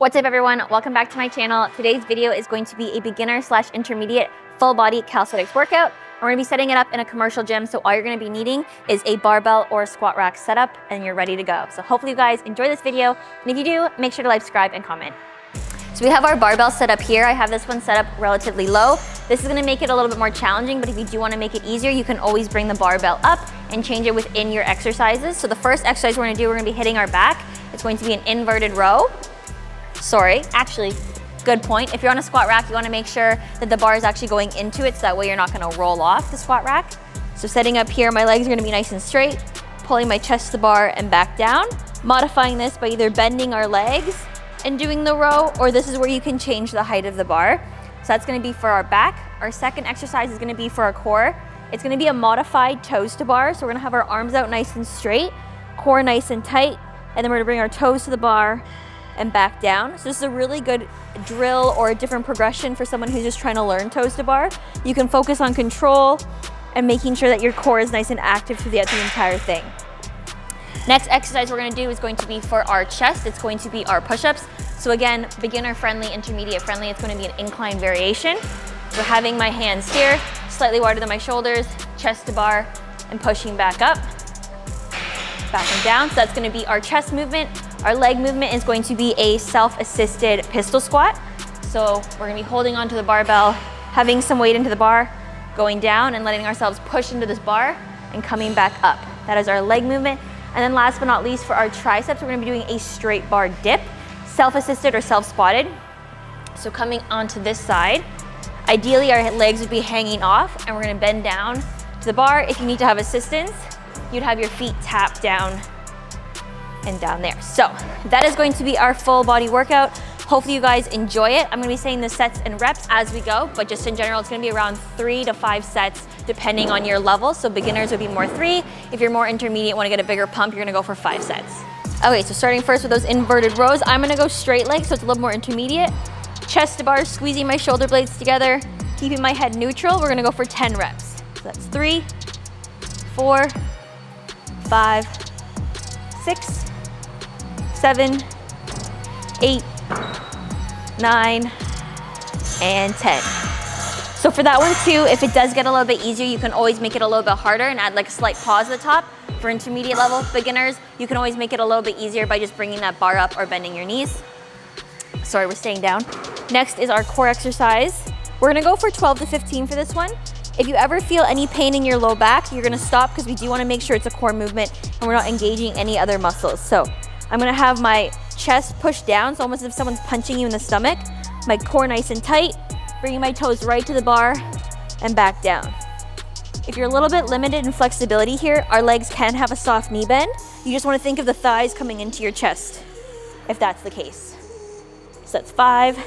What's up everyone, welcome back to my channel. Today's video is going to be a beginner/intermediate full body calisthenics workout. We're gonna be setting it up in a commercial gym, so all you're gonna be needing is a barbell or a squat rack setup and you're ready to go. So hopefully you guys enjoy this video, and if you do, make sure to like, subscribe, and comment. So we have our barbell set up here. I have this one set up relatively low. This is gonna make it a little bit more challenging, but if you do wanna make it easier, you can always bring the barbell up and change it within your exercises. So the first exercise we're gonna be hitting our back. It's going to be an inverted row. Sorry, actually, good point. If you're on a squat rack, you wanna make sure that the bar is actually going into it, so that way you're not gonna roll off the squat rack. So setting up here, my legs are gonna be nice and straight, pulling my chest to the bar and back down. Modifying this by either bending our legs and doing the row, or this is where you can change the height of the bar. So that's gonna be for our back. Our second exercise is gonna be for our core. It's gonna be a modified toes to bar. So we're gonna have our arms out nice and straight, core nice and tight, and then we're gonna bring our toes to the bar and back down. So this is a really good drill or a different progression for someone who's just trying to learn toes to bar. You can focus on control and making sure that your core is nice and active throughout the entire thing. Next exercise we're gonna do is going to be for our chest. It's going to be our push-ups. So again, beginner friendly, intermediate friendly. It's gonna be an incline variation. So having my hands here, slightly wider than my shoulders, chest to bar, and pushing back up, back and down. So that's gonna be our chest movement. Our leg movement is going to be a self-assisted pistol squat. So we're gonna be holding onto the barbell, having some weight into the bar, going down and letting ourselves push into this bar and coming back up. That is our leg movement. And then last but not least, for our triceps, we're gonna be doing a straight bar dip, self-assisted or self-spotted. So coming onto this side, ideally our legs would be hanging off, and we're gonna bend down to the bar. If you need to have assistance, you'd have your feet tapped down and down there. So that is going to be our full body workout. Hopefully you guys enjoy it. I'm gonna be saying the sets and reps as we go, but just in general, it's gonna be around 3 to 5 sets depending on your level. So beginners would be more 3. If you're more intermediate, wanna get a bigger pump, you're gonna go for 5 sets. Okay, so starting first with those inverted rows, I'm gonna go straight leg, so it's a little more intermediate. Chest to bar, squeezing my shoulder blades together, keeping my head neutral. We're gonna go for 10 reps. So that's 3, 4, 5, 6, 7, 8, 9, and 10. So for that one too, if it does get a little bit easier, you can always make it a little bit harder and add like a slight pause at the top. For intermediate level beginners, you can always make it a little bit easier by just bringing that bar up or bending your knees. Sorry, we're staying down. Next is our core exercise. We're gonna go for 12 to 15 for this one. If you ever feel any pain in your low back, you're gonna stop, because we do wanna make sure it's a core movement and we're not engaging any other muscles. So I'm gonna have my chest pushed down, so almost as if someone's punching you in the stomach. My core nice and tight, bringing my toes right to the bar and back down. If you're a little bit limited in flexibility here, our legs can have a soft knee bend. You just wanna think of the thighs coming into your chest, if that's the case. So that's 5,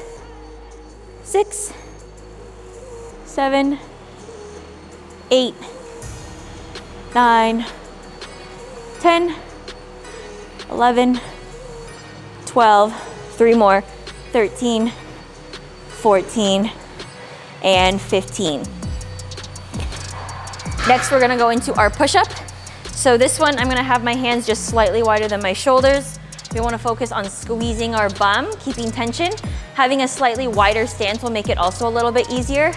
6, 7, 8, 9, 10, 11, 12, 3 more, 13, 14, and 15. Next, we're gonna go into our push-up. So this one, I'm gonna have my hands just slightly wider than my shoulders. We wanna focus on squeezing our bum, keeping tension. Having a slightly wider stance will make it also a little bit easier.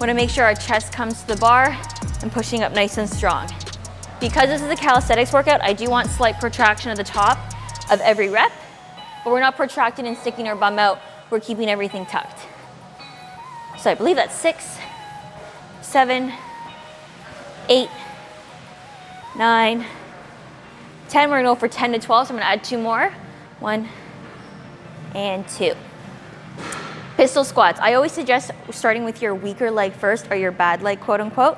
Wanna make sure our chest comes to the bar and pushing up nice and strong. Because this is a calisthenics workout, I do want slight protraction at the top of every rep, but we're not protracting and sticking our bum out. We're keeping everything tucked. So I believe that's 6, 7, 8, 9, 10. We're gonna go for 10 to 12, so I'm gonna add 2 more. 1 and 2. Pistol squats. I always suggest starting with your weaker leg first, or your bad leg, quote unquote,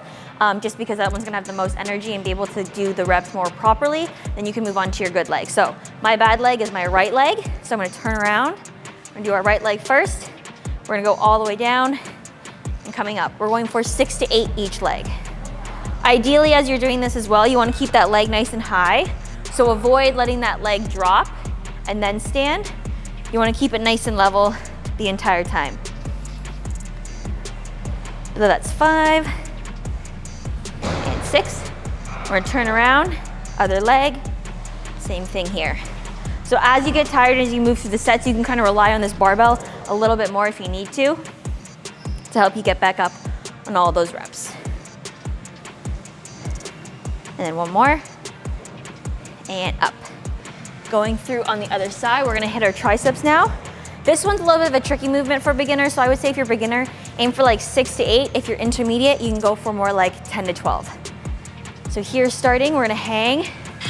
just because that one's gonna have the most energy and be able to do the reps more properly. Then you can move on to your good leg. So my bad leg is my right leg, so I'm gonna turn around. We're gonna do our right leg first. We're gonna go all the way down and coming up. We're going for 6 to 8 each leg. Ideally, as you're doing this as well, you wanna keep that leg nice and high. So avoid letting that leg drop and then stand. You wanna keep it nice and level the entire time. So that's 5 and 6. We're gonna turn around, other leg, same thing here. So as you get tired, as you move through the sets, you can kind of rely on this barbell a little bit more if you need to help you get back up on all those reps. And then one more, and up. Going through on the other side, we're gonna hit our triceps now. This one's a little bit of a tricky movement for beginners, so I would say if you're beginner, aim for like 6 to 8. If you're intermediate, you can go for more like 10 to 12. So here starting, we're gonna hang,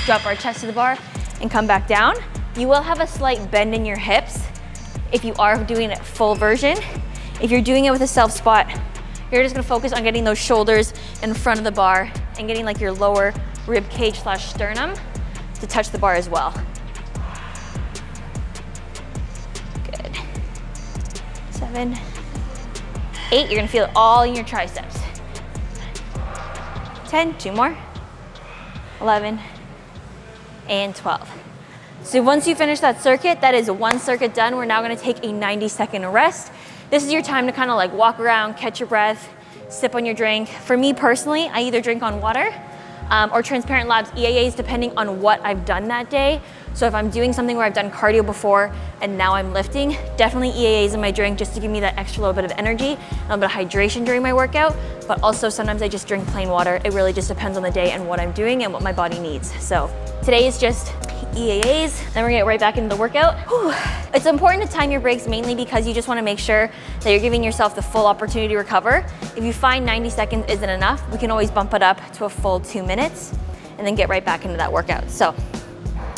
drop our chest to the bar, and come back down. You will have a slight bend in your hips if you are doing it full version. If you're doing it with a self spot, you're just gonna focus on getting those shoulders in front of the bar and getting like your lower rib cage / sternum to touch the bar as well. Good. 7, 8, you're gonna feel it all in your triceps. 10, 2 more. 11, and 12. So once you finish that circuit, that is 1 circuit done. We're now gonna take a 90-second rest. This is your time to kind of like walk around, catch your breath, sip on your drink. For me personally, I either drink on water or Transparent Labs EAAs, depending on what I've done that day. So if I'm doing something where I've done cardio before and now I'm lifting, definitely EAAs in my drink just to give me that extra little bit of energy, a little bit of hydration during my workout, but also sometimes I just drink plain water. It really just depends on the day and what I'm doing and what my body needs. So today is just EAAs, then we're gonna get right back into the workout. Whew. It's important to time your breaks mainly because you just wanna make sure that you're giving yourself the full opportunity to recover. If you find 90 seconds isn't enough, we can always bump it up to a full 2 minutes and then get right back into that workout. So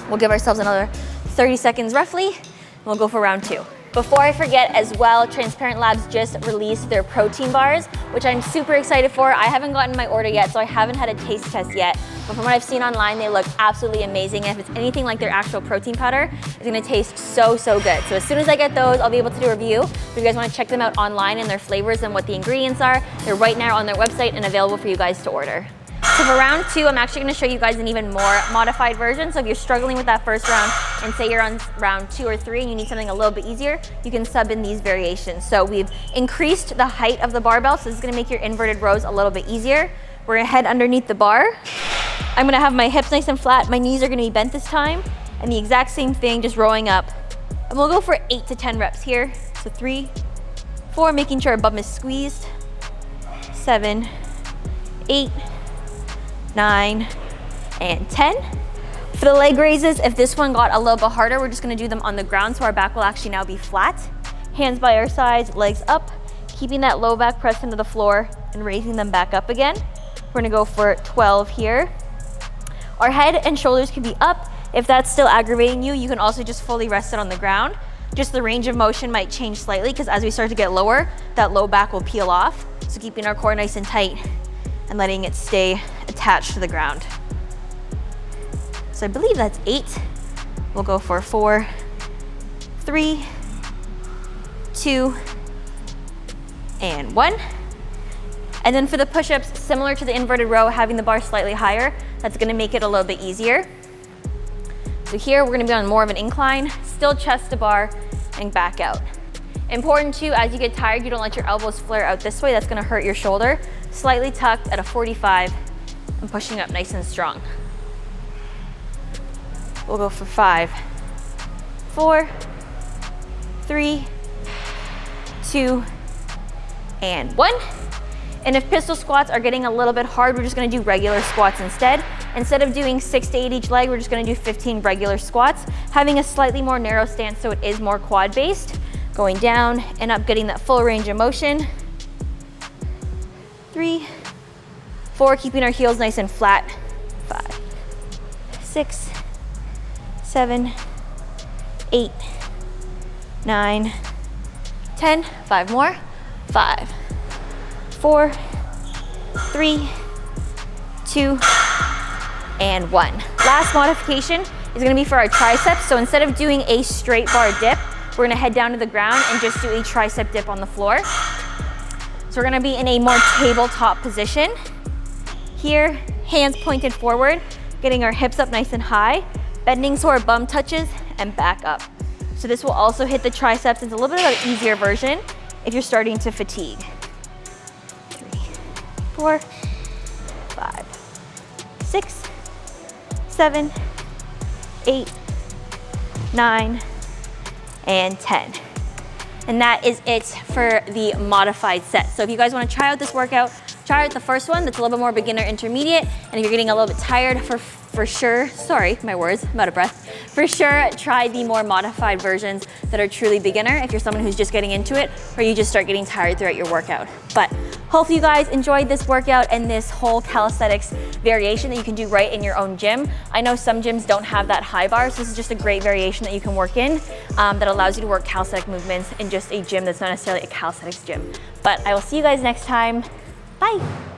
we'll give ourselves another 30 seconds roughly, and we'll go for round 2. Before I forget as well, Transparent Labs just released their protein bars, which I'm super excited for. I haven't gotten my order yet, so I haven't had a taste test yet. But from what I've seen online, they look absolutely amazing. And if it's anything like their actual protein powder, it's gonna taste so, so good. So as soon as I get those, I'll be able to do a review. If you guys wanna check them out online and their flavors and what the ingredients are, they're right now on their website and available for you guys to order. So for round 2, I'm actually gonna show you guys an even more modified version. So if you're struggling with that first round and say you're on round 2 or 3 and you need something a little bit easier, you can sub in these variations. So we've increased the height of the barbell, so this is gonna make your inverted rows a little bit easier. We're gonna head underneath the bar. I'm gonna have my hips nice and flat. My knees are gonna be bent this time. And the exact same thing, just rowing up. And we'll go for 8 to 10 reps here. So 3, 4, making sure our bum is squeezed. 7, 8, 9, and 10. For the leg raises, if this one got a little bit harder, we're just gonna do them on the ground so our back will actually now be flat. Hands by our sides, legs up, keeping that low back pressed into the floor and raising them back up again. We're gonna go for 12 here. Our head and shoulders can be up. If that's still aggravating you, you can also just fully rest it on the ground. Just the range of motion might change slightly because as we start to get lower, that low back will peel off. So keeping our core nice and tight and letting it stay attached to the ground. So I believe that's 8. We'll go for 4, 3, 2, and 1. And then for the push-ups, similar to the inverted row, having the bar slightly higher, that's gonna make it a little bit easier. So here we're gonna be on more of an incline, still chest to bar and back out. Important too, as you get tired, you don't let your elbows flare out this way. That's gonna hurt your shoulder. Slightly tucked at a 45 and pushing up nice and strong. We'll go for 5, 4, 3, 2, and 1. And if pistol squats are getting a little bit hard, we're just gonna do regular squats instead. Instead of doing 6 to 8 each leg, we're just gonna do 15 regular squats, having a slightly more narrow stance so it is more quad based. Going down and up, getting that full range of motion. 3, 4, keeping our heels nice and flat. 5, 6, 7, 8, 9, 10. 5 more. 5, 4, 3, 2, and 1. Last modification is gonna be for our triceps. So instead of doing a straight bar dip, we're gonna head down to the ground and just do a tricep dip on the floor. So we're gonna be in a more tabletop position. Here, hands pointed forward, getting our hips up nice and high, bending so our bum touches, and back up. So this will also hit the triceps. It's a little bit of an easier version if you're starting to fatigue. 3, 4, 5, 6, 7, 8, 9, and 10. And that is it for the modified set. So if you guys want to try out this workout, try out the first one that's a little bit more beginner intermediate. And if you're getting a little bit tired, for sure, sorry, my words, I'm out of breath. For sure, try the more modified versions that are truly beginner if you're someone who's just getting into it, or you just start getting tired throughout your workout. But hopefully you guys enjoyed this workout and this whole calisthenics variation that you can do right in your own gym. I know some gyms don't have that high bar, so this is just a great variation that you can work in that allows you to work calisthenic movements in just a gym that's not necessarily a calisthenics gym. But I will see you guys next time. Bye.